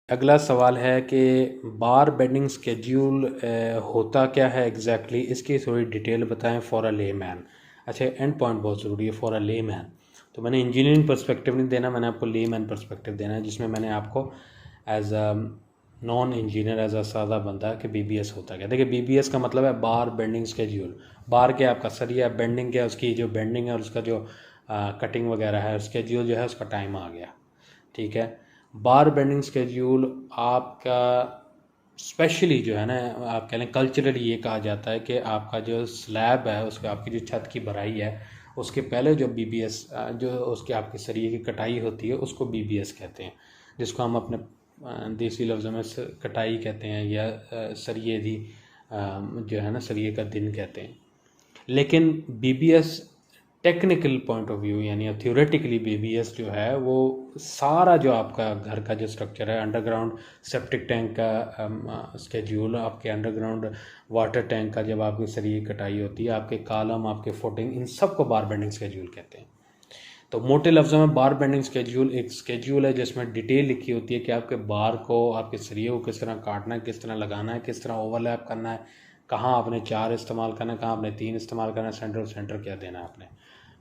अगला सवाल है कि बार बेंडिंग स्केड्यूल होता क्या है एग्जैक्टली इसकी थोड़ी डिटेल बताएं फॉर अ लेमैन। अच्छा, एंड पॉइंट बहुत ज़रूरी है फॉर अ लेमैन। तो मैंने इंजीनियरिंग पर्सपेक्टिव नहीं देना, मैंने आपको लेमैन पर्सपेक्टिव देना है, जिसमें मैंने आपको as a non engineer as a सादा बंदा कि बीबीएस होता क्या। देखिए, बीबीएस का मतलब है बार बेंडिंग स्केड्यूल। बार क्या आपका सरिया, बेंडिंग क्या उसकी जो बेंडिंग है और उसका जो कटिंग वगैरह है, स्केड्यूल जो है उसका टाइम आ गया। ठीक है, बार बेंडिंग स्केड्यूल आपका स्पेशली जो है ना, आप कह लें कल्चरली ये कहा जाता है कि आपका जो स्लैब है उसका, आपकी जो छत की भराई है उसके पहले जो बीबीएस जो उसकी आपकी सरिये की कटाई होती है उसको बीबीएस कहते हैं, जिसको हम अपने देसी लफ्ज़ों में कटाई कहते हैं या सरिये दी जो है ना सरिये का दिन कहते हैं। लेकिन BBS technical point of view यानी थ्योरेटिकली बीबीएस जो है वो सारा जो आपका घर का जो स्ट्रक्चर है, अंडरग्राउंड सेप्टिक टैंक का स्केड्यूल, आपके अंडरग्राउंड वाटर टैंक का जब आपकी सरिये कटाई होती है, आपके कॉलम, आपके फुटिंग, इन सब को बार बेंडिंग स्केड्यूल कहते हैं। तो मोटे लफ्ज़ों में बार बेंडिंग स्केड्यूल एक स्केड्यूल है जिसमें डिटेल लिखी होती है कि आपके बार को, आपके सरिये को किस तरह काटना है, किस तरह लगाना है, किस तरह ओवरलैप करना है, कहाँ आपने 4 इस्तेमाल करना है, कहाँ आपने 3 इस्तेमाल करना है, सेंटर क्या देना है आपने।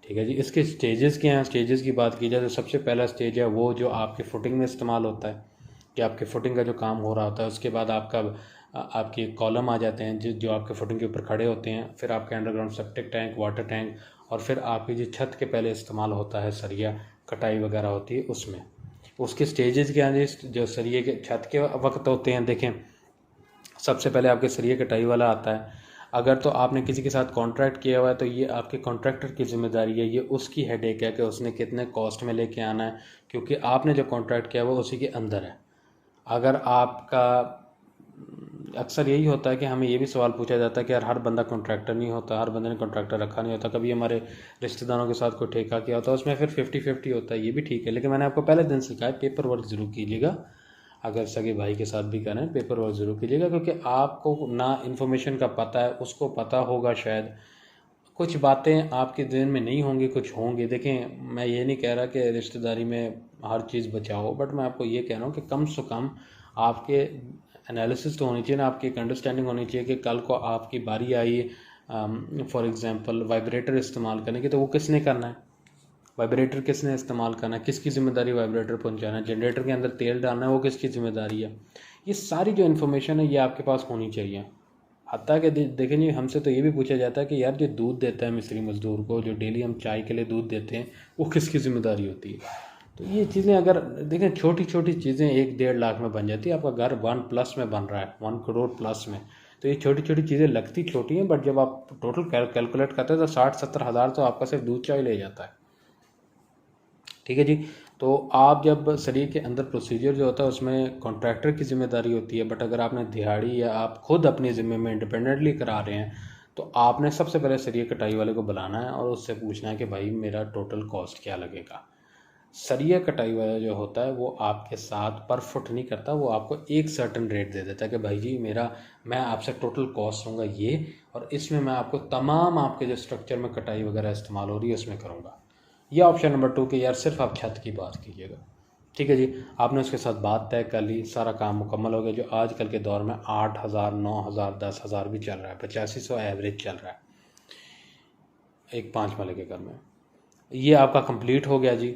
ठीक है जी। इसके स्टेजेस क्या हैं, स्टेजेस की बात की जाए तो सबसे पहला स्टेज है वो जो आपके फुटिंग में इस्तेमाल होता है, कि आपके फुटिंग का जो काम हो रहा होता है। उसके बाद आपके कॉलम आ जाते हैं जो आपके फुटिंग के ऊपर खड़े होते हैं। फिर आपके underground septic tank, water tank, और फिर आपकी जो छत के पहले इस्तेमाल होता है सरिया कटाई वगैरह होती है उसमें। उसके स्टेजेस क्या हैं जो सरिये के छत के वक्त होते हैं। देखें, सबसे पहले आपके सरिये कटाई वाला आता है। अगर तो आपने किसी के साथ कॉन्ट्रैक्ट किया हुआ है तो ये आपके कॉन्ट्रैक्टर की जिम्मेदारी है, ये उसकी हेडेक है कि उसने कितने कॉस्ट में लेके आना है, क्योंकि आपने जो कॉन्ट्रैक्ट किया हुआ उसी के अंदर है। अगर आपका अक्सर यही होता है कि हमें ये भी सवाल पूछा जाता है कि यार हर बंदा कॉन्ट्रैक्टर नहीं होता, हर बंदे ने कॉन्ट्रैक्टर रखा नहीं होता, कभी हमारे रिश्तेदारों के साथ कोई ठेका किया होता है उसमें फिर 50-50 होता है, ये भी ठीक है। लेकिन मैंने आपको पहले दिन सिखाया पेपर वर्क ज़रूर कीजिएगा। अगर सगे भाई के साथ भी करें पेपर वर्क ज़रूर कीजिएगा, क्योंकि आपको ना इन्फॉर्मेशन का पता है, उसको पता होगा शायद, कुछ बातें आपके दिन में नहीं होंगी, कुछ होंगी। देखें, मैं ये नहीं कह रहा कि रिश्तेदारी में हर चीज़ बचाओ, बट मैं आपको ये कह रहा हूँ कि कम से कम आपके एनालिसिस तो होनी चाहिए ना, आपकी एक अंडरस्टैंडिंग होनी चाहिए कि कल को आपकी बारी आई फॉर एग्जांपल वाइब्रेटर इस्तेमाल करने की, तो वो किसने करना है, वाइब्रेटर किसने इस्तेमाल करना है, किसकी ज़िम्मेदारी वाइब्रेटर पहुंचाना है, जनरेटर के अंदर तेल डालना है वो किसकी ज़िम्मेदारी है। ये सारी जो इन्फॉर्मेशन है ये आपके पास होनी चाहिए। हत्ता कि देखें जी, हमसे तो ये भी पूछा जाता है कि यार जो दूध देता है मिस्त्री मज़दूर को, जो डेली हम चाय के लिए दूध देते हैं, वो किसकी ज़िम्मेदारी होती है। तो ये चीज़ें अगर देखें, छोटी छोटी चीज़ें 1-1.5 लाख में बन जाती है। आपका घर 1+ में बन रहा है, 1 करोड़ प्लस में। तो ये छोटी छोटी चीज़ें लगती छोटी हैं, बट जब आप टोटल कैलकुलेट करते हैं तो 60-70 हज़ार तो आपका सिर्फ दूध चाय ले जाता है। ठीक है जी। तो आप जब सरिये के अंदर प्रोसीजर जो होता है उसमें कॉन्ट्रैक्टर की जिम्मेदारी होती है, बट अगर आपने दिहाड़ी या आप खुद अपने ज़िम्मे में इंडिपेंडेंटली करा रहे हैं तो आपने सबसे पहले सरिये कटाई वाले को बुलाना है और उससे पूछना है कि भाई मेरा टोटल कॉस्ट क्या लगेगा। सरिया कटाई वाला जो होता है वो आपके साथ पर फुट नहीं करता, वो आपको एक सर्टन रेट दे देता है कि भाई जी मैं आपसे टोटल कॉस्ट लूँगा ये, और इसमें मैं आपको तमाम आपके जो स्ट्रक्चर में कटाई वगैरह इस्तेमाल हो रही है उसमें करूँगा। यह ऑप्शन नंबर 2 कि यार सिर्फ आप छत की बात कीजिएगा। ठीक है जी, आपने उसके साथ बात तय कर ली, सारा काम मुकम्मल हो गया, जो आजकल के दौर में 8,000, 9,000, 10,000 भी चल रहा है, 8500 एवरेज चल रहा है एक 5 माले के घर में। ये आपका कंप्लीट हो गया जी,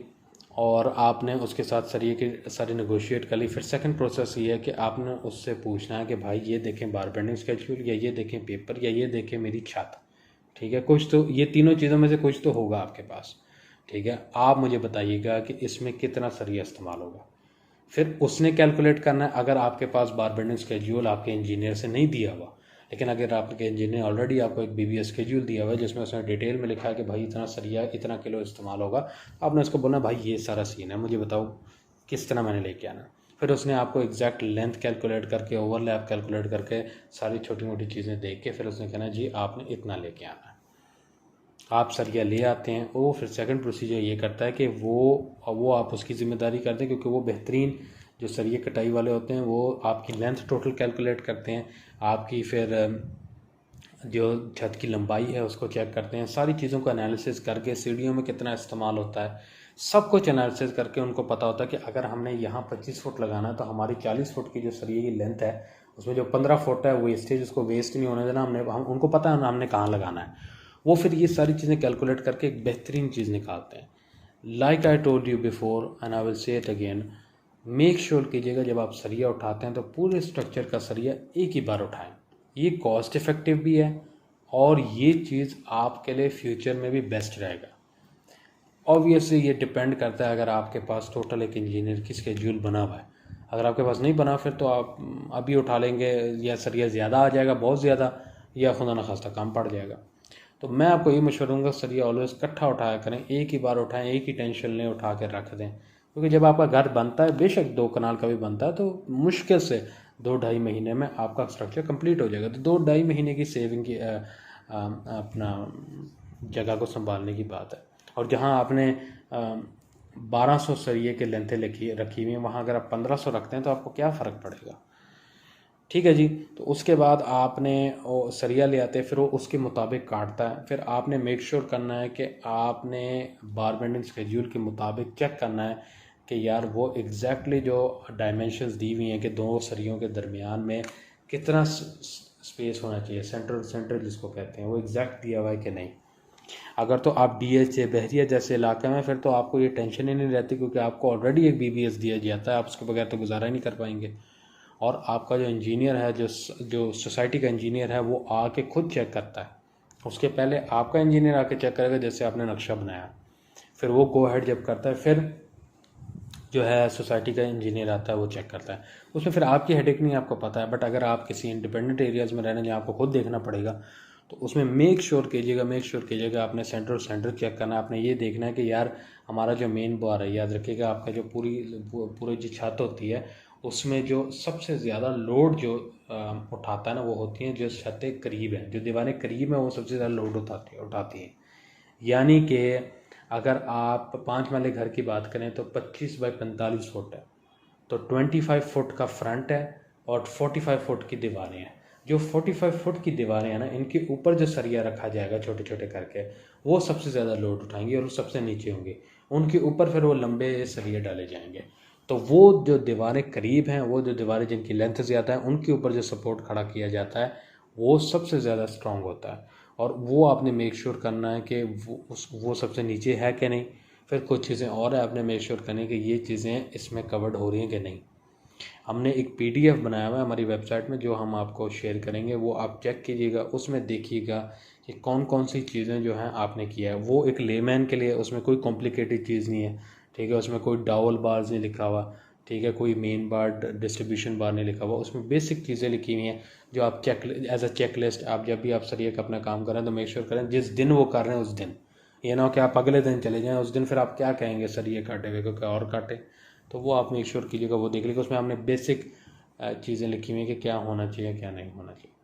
और आपने उसके साथ सरिये की सारी नेगोशिएट कर ली। फिर सेकंड प्रोसेस ये है कि आपने उससे पूछना है कि भाई ये देखें बार बेंडिंग स्केड्यूल, या ये देखें पेपर, या ये देखें मेरी छत। ठीक है, कुछ तो ये तीनों चीज़ों में से कुछ तो होगा आपके पास। ठीक है, आप मुझे बताइएगा कि इसमें कितना सरिया इस्तेमाल होगा। फिर उसने कैलकुलेट करना है। अगर आपके पास बार बेंडिंग स्केड्यूल आपके इंजीनियर से नहीं दिया हुआ, लेकिन अगर आपके इंजीनियर ऑलरेडी आपको एक बीबीएस स्केड्यूल दिया हुआ है जिसमें उसने डिटेल में लिखा है कि भाई इतना सरिया इतना किलो इस्तेमाल होगा, आपने उसको बोलना भाई ये सारा सीन है, मुझे बताओ किस तरह मैंने लेके आना। फिर उसने आपको एग्जैक्ट लेंथ कैलकुलेट करके, ओवरलैप कैलकुलेट करके, सारी छोटी मोटी चीज़ें देख के फिर उसने कहना जी आपने इतना लेके आना है। आप सरिया ले आते हैं, वो फिर सेकंड प्रोसीजर ये करता है कि वो आप उसकी ज़िम्मेदारी कर दें, क्योंकि वो बेहतरीन जो सरिये कटाई वाले होते हैं वो आपकी लेंथ टोटल कैलकुलेट करते हैं, आपकी फिर जो छत की लंबाई है उसको चेक करते हैं, सारी चीज़ों को एनालिसिस करके सीढ़ियों में कितना इस्तेमाल होता है, सब कुछ एनालिसिस करके उनको पता होता है कि अगर हमने यहाँ 25 फुट लगाना है तो हमारी 40 फुट की जो सरिये की लेंथ है उसमें जो 15 फुट है वेस्टेज, उसको वेस्ट नहीं होने देना हम उनको पता है ना हमने कहाँ लगाना है। वो फिर ये सारी चीज़ें कैलकुलेट करके एक बेहतरीन चीज़ निकालते हैं। Like I told you before and I will say it again, make sure कीजिएगा जब आप सरिया उठाते हैं तो पूरे स्ट्रक्चर का सरिया एक ही बार उठाएं। ये कॉस्ट इफ़ेक्टिव भी है और ये चीज़ आपके लिए फ्यूचर में भी बेस्ट रहेगा। ऑब्वियसली ये डिपेंड करता है अगर आपके पास टोटल एक इंजीनियर की स्केड्यूल बना हुआ है। अगर आपके पास नहीं बना फिर तो आप अभी उठा लेंगे, या सरिया ज़्यादा आ जाएगा बहुत ज़्यादा, या खुदा न खास्ता काम पड़ जाएगा। तो मैं आपको ये मशवरा दूंगा सरिया ऑलवेज इकट्ठा उठाया करें, एक ही बार उठाएं, एक ही टेंशन लें, उठा कर रख दें। क्योंकि जब आपका घर बनता है, बेशक 2 कनाल का भी बनता है, तो मुश्किल से 2-2.5 महीने में आपका स्ट्रक्चर कंप्लीट हो जाएगा। तो 2-2.5 महीने की सेविंग की अपना जगह को संभालने की बात है। और जहाँ आपने 1200 सरिये के लेंथें रखी हुई हैं, वहाँ अगर आप 1500 रखते हैं तो आपको क्या फ़र्क पड़ेगा। ठीक है जी। तो उसके बाद आपने वो सरिया ले आते हैं, फिर वो उसके मुताबिक काटता है। फिर आपने मेक श्योर करना है कि आपने बार बेंडिंग स्केड्यूल के मुताबिक चेक करना है कि यार वो एग्जैक्टली जो डायमेंशंस दी हुई हैं कि 2 सरियों के दरमियान में कितना स्पेस होना चाहिए, सेंटर जिसको कहते हैं, वो एग्जैक्ट दिया हुआ है कि नहीं। अगर तो आप DHA बहरिया जैसे इलाके में, फिर तो आपको ये टेंशन ही नहीं रहती, क्योंकि आपको ऑलरेडी एक BBS दिया जाता है, आप उसके बगैर तो गुजारा ही नहीं कर पाएंगे। और आपका जो इंजीनियर है, जो सोसाइटी का इंजीनियर है, वो आके खुद चेक करता है। उसके पहले आपका इंजीनियर आके चेक करेगा जैसे आपने नक्शा बनाया, फिर वो गो हेड जब करता है, फिर जो है सोसाइटी का इंजीनियर आता है वो चेक करता है। उसमें फिर आपकी हेडेक नहीं, आपको पता है। बट अगर आप किसी इंडिपेंडेंट एरियाज़ में रहने जहाँ आपको खुद देखना पड़ेगा, तो उसमें मेक श्योर कीजिएगा आपने सेंटर चेक करना है। आपने ये देखना है कि यार हमारा जो मेन बार है, याद रखिएगा आपका जो पूरी जो छत होती है उसमें जो सबसे ज़्यादा लोड जो उठाता है ना, वो होती हैं जो छतें करीब हैं, जो दीवारें करीब हैं, वो सबसे ज़्यादा लोड उठाती हैं। यानी कि अगर आप 5 माले घर की बात करें तो 25 बाई 45 फुट है, तो 25 फुट का फ्रंट है और 45 फुट की दीवारें हैं। जो 45 फुट की दीवारें हैं ना, इनके ऊपर जो सरिया रखा जाएगा छोटे छोटे करके, वो सबसे ज़्यादा लोड उठाएंगे और वो सबसे नीचे होंगे। उनके ऊपर फिर वो लंबे सरिये डाले जाएंगे। तो वो जो दीवारें करीब हैं, वो जो दीवारें जिनकी लेंथ ज़्यादा है, उनके ऊपर जो सपोर्ट खड़ा किया जाता है वो सबसे ज़्यादा स्ट्रॉन्ग होता है। और वो आपने मेक श्योर करना है कि वो सबसे नीचे है कि नहीं। फिर कुछ चीज़ें और है, आपने मेक श्योर करनी है कि ये चीज़ें इसमें कवर्ड हो रही हैं कि नहीं। हमने एक PDF बनाया हुआ है हमारी वेबसाइट में, जो हम आपको शेयर करेंगे, वो आप चेक कीजिएगा। उसमें देखिएगा कि कौन कौन सी चीज़ें जो हैं आपने किया है। वो एक लेमैन के लिए, उसमें कोई कॉम्प्लिकेटेड चीज़ नहीं है, ठीक है। उसमें कोई डावल बार्स नहीं लिखा हुआ, ठीक है, कोई मेन बार डिस्ट्रीब्यूशन बार नहीं लिखा हुआ। उसमें बेसिक चीज़ें लिखी हुई हैं जो आप एज अ चेक लिस्ट, आप जब भी आप सरिया का अपना काम करें तो मेक श्योर करें जिस दिन वो कर रहे हैं उस दिन, ये ना हो कि आप अगले दिन चले जाएं, उस दिन फिर आप क्या कहेंगे सरिया काटे हुए को क्या और काटे। तो वो आप मेक श्योर कीजिएगा, वो देख लीजिएगा। उसमें हमने बेसिक चीज़ें लिखी हुई हैं कि क्या होना चाहिए क्या नहीं होना चाहिए।